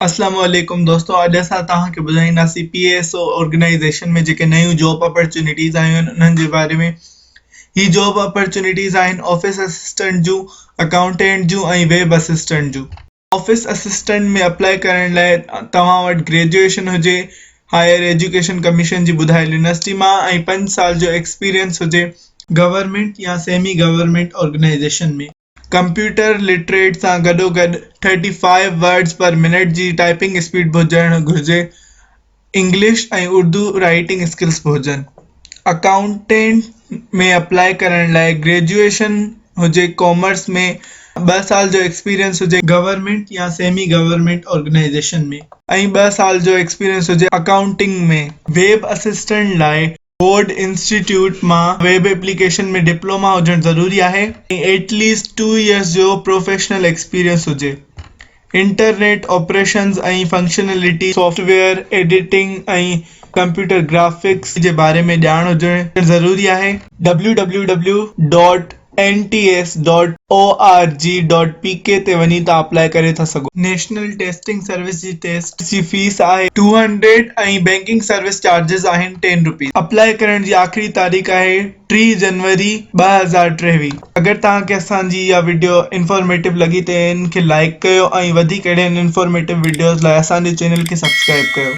अस्सलाम वालेकुम दोस्तों, अॼु असां तव्हांखे ॿुधाईंदासीं PSO ऑर्गेनाइज़ेशन में जेके नयूं जॉब अपॉर्चुनिटीज़ आयूं आहिनि उन्हनि जे बारे में। ही जॉब अपॉर्चुनिटीज़ आहिनि ऑफिस असिस्टेंट जूं, अकाउंटेंट जूं ऐं वेब असिस्टेंट जूं। ऑफिस असिस्टेंट में अप्लाई करण लाइ तव्हां वटि ग्रेजुएशन हुजे, हायर एजुकेशन कमीशन जी ॿुधायल यूनिवर्सिटी मां ऐं 5 साल जो एक्सपीरियंस हुजे गवर्नमेंट या सेमी गवर्नमेंट ऑर्गेनाइज़ेशन में। कंप्यूटर लिटरेट सां गॾोगॾु 35 वर्ड्स पर मिनट जी टाइपिंग स्पीड भी हुजणु घुरिजे। इंग्लिश ऐं उर्दू राइटिंग स्किल्स भी हुजनि। अकाउंटेंट में अप्लाई करण लाइ ग्रेजुएशन हुजे कॉमर्स में, 2 साल जो एक्सपीरियंस हुजे गवर्नमेंट या सेमी गवर्नमेंट ऑर्गेनाइज़ेशन में ऐं 2 साल जो एक्सपीरियंस हुजे अकाउंटिंग में। वेब असिस्टेंट लाइ बोर्ड इंस्टीट्यूट मां वेब एप्लीकेशन में डिप्लोमा हुजणु ज़रूरी आहे ऐं एटलीस्ट 2 इयर्स जो प्रोफेशनल एक्सपीरियंस हुजे। इंटरनेट ऑपरेशंस ऐं फंक्शनलिटी, सॉफ्टवेयर एडिटिंग ऐं कंप्यूटर ग्राफिक्स जे बारे में ॼाण हुजणु ज़रूरी आहे। www.nts.org.pk ते वञी तव्हां अप्लाई करे था सघो। नेशनल टेस्टिंग सर्विस जी टेस्ट जी फीस आहे 200 ऐं बैंकिंग सर्विस चार्जेस आहिनि 10 रुपीस। अप्लाई करण जी आखिरी तारीख़ आहे 3 जनवरी 2023। अगर तव्हांखे असांजी इहा वीडियो इंफॉर्मेटिव लगी तो इनके लाइक कयो ऐं वधीक अहिड़े इंफॉर्मेटिव वीडियोस लाइ असांजे चैनल खे सब्सक्राइब कयो।